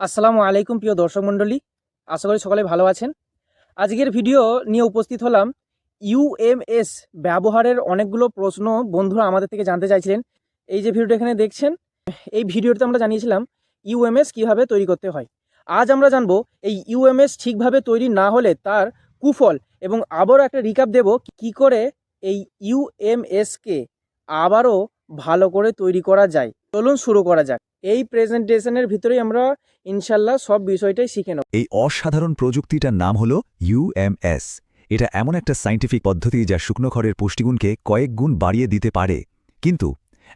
আসসালামু আলাইকুম প্রিয় দর্শক মণ্ডলী, আশা করি সকলে ভালো আছেন। আজকের ভিডিও নিয়ে উপস্থিত হলাম। ইউএমএস ব্যবহারের অনেকগুলো প্রশ্ন বন্ধুরা আমাদের থেকে জানতে চাইছিলেন। এই যে ভিডিওটা এখানে দেখছেন, এই ভিডিওতে আমরা জানিয়েছিলাম ইউএমএস কিভাবে তৈরি করতে হয়। আজ আমরা জানবো এই ইউএমএস ঠিকভাবে তৈরি না হলে তার কুফল, এবং আবারও একটা রিক্যাপ দেব কি করে এই ইউএমএসকে আবারও ভালো করে তৈরি করা যায়। চলুন শুরু করা যাক। এই প্রেজেন্টেশনের ভিতরেই আমরা ইনশাল্লাহ সব বিষয়টাই শিখে নেব। এই অসাধারণ প্রযুক্তিটার নাম হল ইউএমএস। এটা এমন একটা সায়েন্টিফিক পদ্ধতি যা শুকনো খড়ের পুষ্টিগুণকে কয়েক গুণ বাড়িয়ে দিতে পারে। কিন্তু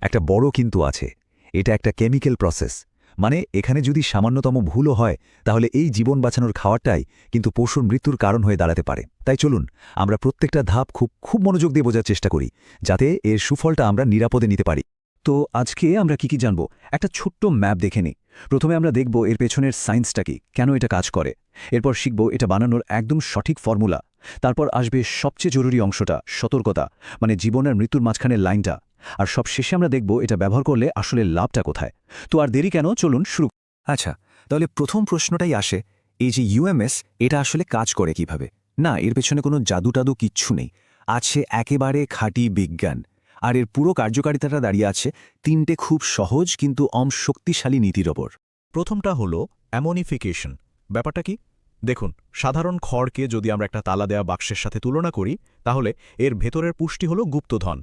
একটা বড় কিন্তু আছে, এটা একটা কেমিক্যাল প্রসেস। মানে এখানে যদি সামান্যতম ভুলও হয় তাহলে এই জীবন বাঁচানোর খাওয়াটাই কিন্তু পশুর মৃত্যুর কারণ হয়ে দাঁড়াতে পারে। তাই চলুন আমরা প্রত্যেকটা ধাপ খুব মনোযোগ দিয়ে বোঝার চেষ্টা করি, যাতে এর সুফলটা আমরা নিরাপদে নিতে পারি। তো আজকে আমরা কি জানব, একটা ছোট্ট ম্যাপ দেখে নিই। প্রথমে আমরা দেখব এর পেছনের সায়েন্সটা কি, কেন এটা কাজ করে। এরপর শিখব এটা বানানোর একদম সঠিক ফর্মুলা। তারপর আসবে সবচেয়ে জরুরি অংশটা, সতর্কতা, মানে জীবন আর মৃত্যুর মাঝখানের লাইনটা। আর সব শেষে আমরা দেখব এটা ব্যবহার করলে আসলে লাভটা কোথায়। তো আর দেরি কেন, চলুন শুরু। আচ্ছা, তাহলে প্রথম প্রশ্নটাই আসে, এই যে ইউএমএস, এটা আসলে কাজ করে কিভাবে? না, এর পেছনে কোনো জাদু কিচ্ছু নেই, আছে একেবারে খাঁটি বিজ্ঞান। আর এর পুরো কার্যকারিতাটা দাঁড়িয়ে আছে তিনটে খুব সহজ কিন্তু শক্তিশালী নীতির ওপর। প্রথমটা হলো অ্যামোনিফিকেশন। ব্যাপারটা কি দেখুন, সাধারণ খড়কে যদি আমরা একটা তালা দেয়া বাক্সের সাথে তুলনা করি, তাহলে এর ভেতরের পুষ্টি হলো গুপ্তধন,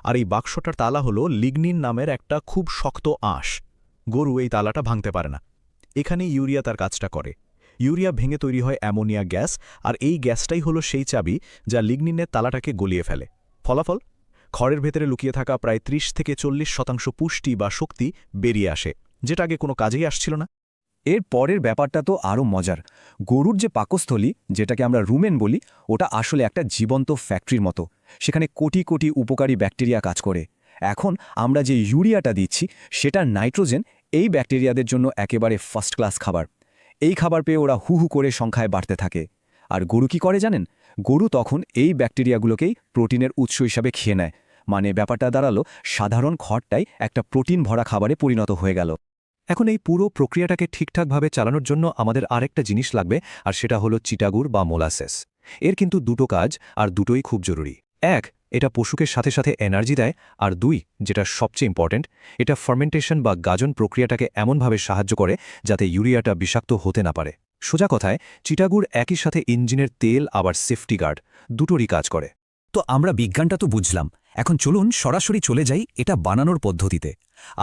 আর এই বাক্সটার তালা হলো লিগনিন নামের একটা খুব শক্ত আঁশ। গরু এই তালাটা ভাঙতে পারে না। এখানে ইউরিয়া তার কাজটা করে। ইউরিয়া ভেঙে তৈরি হয় অ্যামোনিয়া গ্যাস, আর এই গ্যাসটাই হলো সেই চাবি যা লিগনিনের তালাটাকে গলিয়ে ফেলে। ফলাফল, খড়ের ভেতরে লুকিয়ে থাকা প্রায় ৩০ থেকে ৪০% পুষ্টি বা শক্তি বেরিয়ে আসে, যেটা আগে কোনো কাজেই আসছিল না। এর পরের ব্যাপারটা তো আরও মজার। গরুর যে পাকস্থলী, যেটাকে আমরা রুমেন বলি, ওটা আসলে একটা জীবন্ত ফ্যাক্টরির মতো। সেখানে কোটি কোটি উপকারী ব্যাকটেরিয়া কাজ করে। এখন আমরা যে ইউরিয়াটা দিচ্ছি সেটার নাইট্রোজেন এই ব্যাকটেরিয়াদের জন্য একেবারে ফার্স্ট ক্লাস খাবার। এই খাবার পেয়ে ওরা হু করে সংখ্যায় বাড়তে থাকে। আর গরু কি করে জানেন? গরু তখন এই ব্যাকটেরিয়াগুলোকেই প্রোটিনের উৎস হিসাবে খেয়ে নেয়। মানে ব্যাপারটা দাঁড়ালো, সাধারণ খড়টাই একটা প্রোটিন ভরা খাবারে পরিণত হয়ে গেল। এখন এই পুরো প্রক্রিয়াটাকে ঠিকঠাকভাবে চালানোর জন্য আমাদের আরেকটা জিনিস লাগবে, আর সেটা হলো চিটাগুড় বা মোলাসেস। এর কিন্তু দুটো কাজ, আর দুটোই খুব জরুরি। এক, এটা পশুকে সাথে সাথে এনার্জি দেয়, আর দুই, যেটা সবচেয়ে ইম্পর্ট্যান্ট, এটা ফার্মেন্টেশন বা গাজন প্রক্রিয়াটাকে এমনভাবে সাহায্য করে যাতে ইউরিয়াটা বিষাক্ত হতে না পারে। সোজা কথায়, চিটাগুড় একই সাথে ইঞ্জিনের তেল আবার সেফটি গার্ড দুটোরই কাজ করে। তো আমরা বিজ্ঞানটা তো বুঝলাম, এখন চলুন সরাসরি চলে যাই এটা বানানোর পদ্ধতিতে।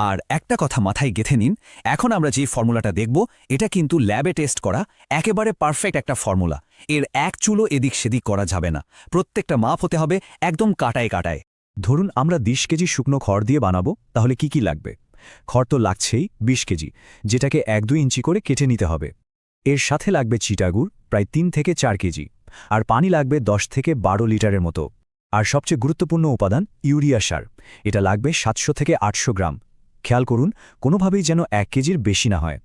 আর একটা কথা মাথায় গেঁথে নিন, এখন আমরা যে ফর্মুলাটা দেখব এটা কিন্তু ল্যাবে টেস্ট করা একেবারে পারফেক্ট একটা ফর্মুলা। এর এক চুলো এদিক সেদিক করা যাবে না, প্রত্যেকটা মাপ হতে হবে একদম কাটায়। ধরুন আমরা ২০ কেজি শুকনো খড় দিয়ে বানাবো, তাহলে কি লাগবে? খড় তো লাগছেই ২০ কেজি, যেটাকে ১-২ ইঞ্চি করে কেটে নিতে হবে। এর সাথে লাগবে চিটাগুড় প্রায় ৩ থেকে ৪ কেজি, আর পানি লাগবে ১০ থেকে ১২ লিটারের মতো। আর সবচেয়ে গুরুত্বপূর্ণ উপাদান ইউরিয়া সার, এটা লাগবে ৭০০ থেকে ৮০০ গ্রাম। খেয়াল করুন কোনোভাবেই যেন ১ কেজির বেশি না হয়।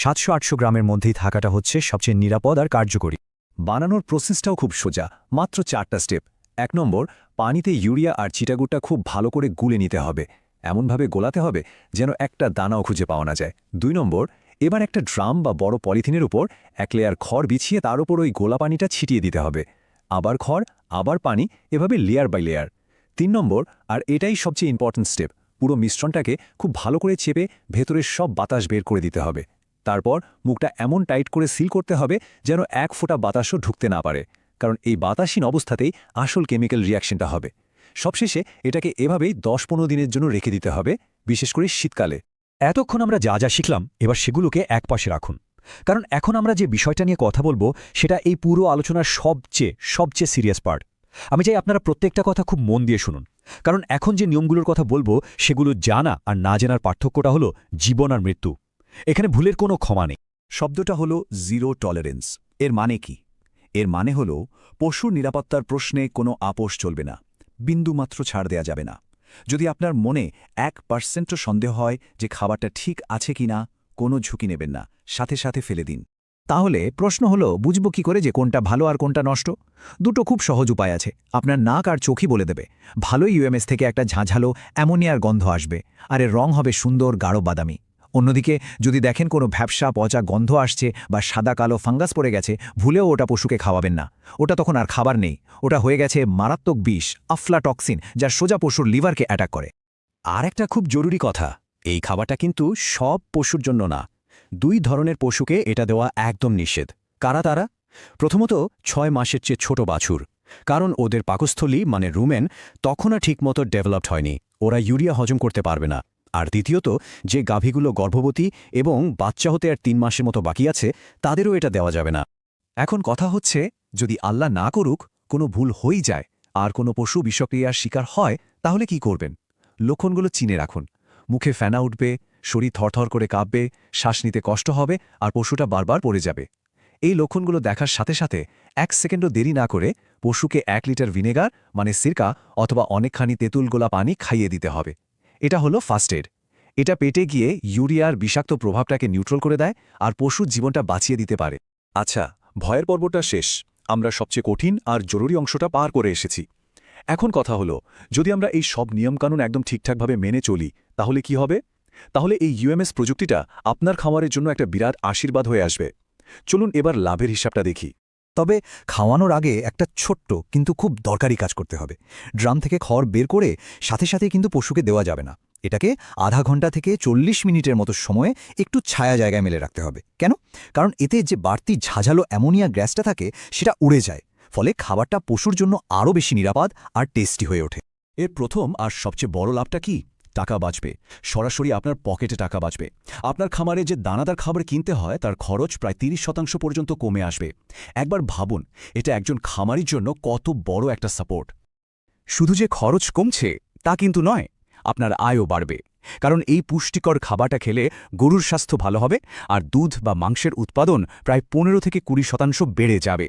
৭০০-৮০০ গ্রামের মধ্যেই থাকাটা হচ্ছে সবচেয়ে নিরাপদ আর কার্যকরী। বানানোর প্রসেসটাও খুব সোজা, মাত্র ৪টা স্টেপ। ১ নম্বর, পানিতে ইউরিয়া আর চিটাগুড়টা খুব ভালো করে গুলে নিতে হবে, এমনভাবে গোলাতে হবে যেন একটা দানাও খুঁজে পাওয়া না যায়। ২ নম্বর, এবার একটা ড্রাম বা বড় পলিথিনের উপর ১ লেয়ার খড় বিছিয়ে তার উপর ওই গোলা পানিটা ছিটিয়ে দিতে হবে। আবার খড়, আবার পানি, এভাবে লেয়ার বাই লেয়ার। ৩ নম্বর, আর এটাই সবচেয়ে ইম্পর্ট্যান্ট স্টেপ, পুরো মিশ্রণটাকে খুব ভালো করে চেপে ভেতরের সব বাতাস বের করে দিতে হবে। তারপর মুখটা এমন টাইট করে সিল করতে হবে যেন ১ ফোঁটা বাতাসও ঢুকতে না পারে, কারণ এই বাতাসহীন অবস্থাতেই আসল কেমিক্যাল রিয়াকশনটা হবে। সবশেষে এটাকে এভাবেই ১০-১৫ দিনের জন্য রেখে দিতে হবে, বিশেষ করে শীতকালে। এতক্ষণ আমরা যা শিখলাম, এবার সেগুলোকে একপাশে রাখুন, কারণ এখন আমরা যে বিষয়টা নিয়ে কথা বলবো সেটা এই পুরো আলোচনার সবচেয়ে সিরিয়াস পার্ট। আমি চাই আপনারা প্রত্যেকটা কথা খুব মন দিয়ে শুনুন, কারণ এখন যে নিয়মগুলোর কথা বলবো সেগুলো জানা আর না জানার পার্থক্যটা হলো জীবন আর মৃত্যু। এখানে ভুলের কোনো ক্ষমা নেই। শব্দটা হলো জিরো টলারেন্স। এর মানে কি? এর মানে হলো পশুর নিরাপত্তার প্রশ্নে কোনো আপোষ চলবে না, বিন্দুমাত্র ছাড় দেয়া যাবে না। যদি আপনার মনে 1%ও সন্দেহ হয় যে খাবারটা ঠিক আছে কিনা, কোনো ঝুঁকি নেবেন না, সাথে সাথে ফেলে দিন। তাহলে প্রশ্ন হলো, বুঝব কি করে যে কোনটা ভালো আর কোনটা নষ্ট? দুটো খুব সহজ উপায় আছে, আপনার নাক আর চোখই বলে দেবে। ভালো ইউএমএস থেকে একটা ঝাঁঝালো অ্যামোনিয়ার গন্ধ আসবে, আর এর রং হবে সুন্দর গাঢ় বাদামি। অন্যদিকে যদি দেখেন কোনো ভ্যাপসা পচা গন্ধ আসছে বা সাদা কালো ফাঙ্গাস পড়ে গেছে, ভুলেও ওটা পশুকে খাওয়াবেন না। ওটা তখন আর খাবার নেই, ওটা হয়ে গেছে মারাত্মক বিষ, আফলাটক্সিন, যা সোজা পশুর লিভারকে অ্যাটাক করে। আর একটা খুব জরুরি কথা, এই খাবারটা কিন্তু সব পশুর জন্য না। 2 ধরনের পশুকে এটা দেওয়া একদম নিষেধ। কারা তারা? প্রথমত 6 মাসের চেয়ে ছোট বাছুর, কারণ ওদের পাকস্থলী মানে রুমেন তখনও ঠিকমতো ডেভেলপড হয়নি, ওরা ইউরিয়া হজম করতে পারবে না। আর দ্বিতীয়ত যে গাভীগুলো গর্ভবতী এবং বাচ্চা হতে আর 3 মাসের মতো বাকি আছে, তাদেরও এটা দেওয়া যাবে না। এখন কথা হচ্ছে, যদি আল্লাহ না করুক কোনো ভুল হয়েই যায় আর কোনো পশু বিষক্রিয়ার শিকার হয়, তাহলে কি করবেন? লক্ষণগুলো চিনে রাখুন। মুখে ফেনা উঠবে, শরীর থরথর করে কাঁপবে, শ্বাস নিতে কষ্ট হবে আর পশুটা বারবার পড়ে যাবে। এই লক্ষণগুলো দেখার সাথে সাথে 1 সেকেন্ডও দেরি না করে পশুকে 1 লিটার ভিনেগার মানে সিরকা অথবা অনেকখানি তেঁতুল গোলা পানি খাইয়ে দিতে হবে। এটা হলো ফার্স্ট এড। এটা পেটে গিয়ে ইউরিয়ার বিষাক্ত প্রভাবটাকে নিউট্রাল করে দেয় আর পশুর জীবনটা বাঁচিয়ে দিতে পারে। আচ্ছা, ভয়ের পর্বটা শেষ, আমরা সবচেয়ে কঠিন আর জরুরি অংশটা পার করে এসেছি। এখন কথা হলো, যদি আমরা এই সব নিয়মকানুন একদম ঠিকঠাকভাবে মেনে চলি, তাহলে কি হবে? তাহলে এই ইউএমএস প্রযুক্তিটা আপনার খামারের জন্য একটা বিরাট আশীর্বাদ হয়ে আসবে। চলুন এবার লাভের হিসাবটা দেখি। তবে খাওয়ানোর আগে একটা ছোট্ট কিন্তু খুব দরকারি কাজ করতে হবে। ড্রাম থেকে খড় বের করে সাথে সাথে কিন্তু পশুকে দেওয়া যাবে না। এটাকে আধা ঘন্টা থেকে 40 মিনিটের মতো সময়ে একটু ছায়া জায়গায় মেলে রাখতে হবে। কেন? কারণ এতে যে বাড়তি ঝাঁঝালো অ্যামোনিয়া গ্যাসটা থাকে সেটা উড়ে যায়, ফলে খাবারটা পশুর জন্য আরও বেশি নিরাপদ আর টেস্টি হয়ে ওঠে। এর প্রথম আর সবচেয়ে বড় লাভটা কি? টাকা বাঁচবে, সরাসরি আপনার পকেটে টাকা বাঁচবে। আপনার খামারে যে দানাদার খাবার কিনতে হয় তার খরচ প্রায় 30% পর্যন্ত কমে আসবে। একবার ভাবুন, এটা একজন খামারির জন্য কত বড় একটা সাপোর্ট। শুধু যে খরচ কমছে তা কিন্তু নয়, আপনার আয়ও বাড়বে। কারণ এই পুষ্টিকর খাবারটা খেলে গরুর স্বাস্থ্য ভালো হবে আর দুধ বা মাংসের উৎপাদন প্রায় 15 থেকে 20% বেড়ে যাবে।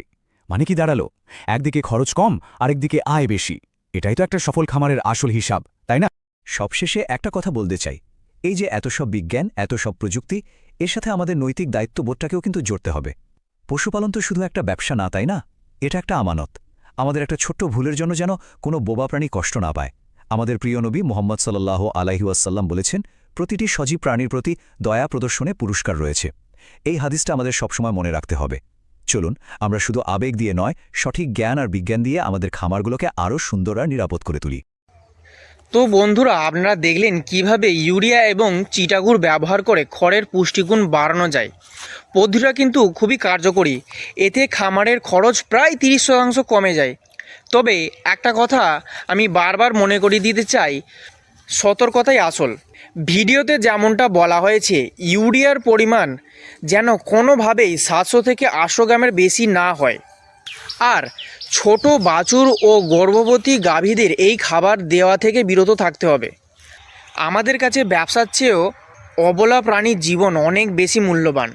মানে কি দাঁড়ালো? একদিকে খরচ কম, আরেকদিকে আয় বেশি। এটাই তো একটা সফল খামারের আসল হিসাব, তাই না? সবশেষে একটা কথা বলতে চাই, এই যে এত সব বিজ্ঞান, এত সব প্রযুক্তি, এর সাথে আমাদের নৈতিক দায়িত্ববোধটাকেও কিন্তু জড়তে হবে। পশুপালন তো শুধু একটা ব্যবসা না, তাই না? এটা একটা আমানত। আমাদের একটা ছোট্ট ভুলের জন্য যেন কোনো বোবা প্রাণী কষ্ট না পায়। আমাদের প্রিয় নবী মুহাম্মদ সাল্লাল্লাহু আলাইহি ওয়াসাল্লাম বলেছেন, প্রতিটি সজীব প্রাণীর প্রতি দয়া প্রদর্শনে পুরস্কার রয়েছে। এই হাদিসটা আমাদের সবসময় মনে রাখতে হবে। চলুন আমরা শুধু আবেগ দিয়ে নয়, সঠিক জ্ঞান আর বিজ্ঞান দিয়ে আমাদের খামারগুলোকে আরও সুন্দর আর নিরাপদ করে তুলি। তো বন্ধুরা, আপনারা দেখলেন কিভাবে ইউরিয়া এবং চিটাগুড় ব্যবহার করে খড়ের পুষ্টিগুণ বাড়ানো যায়। পদ্ধতিটা কিন্তু খুবই কার্যকরী। এতে খামারের খরচ প্রায় 30% কমে যায়। তবে একটা কথা আমি বারবার মনে করিয়ে দিতে চাই, সতর্কতাই আসল। ভিডিওতে যেমনটা বলা হয়েছে, ইউরিয়ার পরিমাণ যেন কোনোভাবেই 700 থেকে 800 গ্রামের বেশি না হয়। আর ছোট বাছুর ও গর্ভবতী গাভীদের এই খাবার দেওয়া থেকে বিরত থাকতে হবে। আমাদের কাছে ব্যবসার চেয়েও অবলা প্রাণীর জীবন অনেক বেশি মূল্যবান।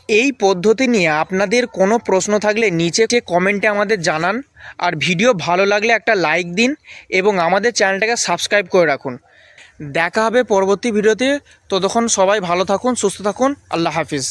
এই পদ্ধতি নিয়ে আপনাদের কোনো প্রশ্ন থাকলে নিচে কমেন্টে আমাদের জানান। আর ভিডিও ভালো লাগলে একটা লাইক দিন এবং আমাদের চ্যানেলটাকে সাবস্ক্রাইব করে রাখুন। দেখা হবে পরবর্তী ভিডিওতে। ততক্ষণ সবাই ভালো থাকুন, সুস্থ থাকুন। আল্লাহ হাফিজ।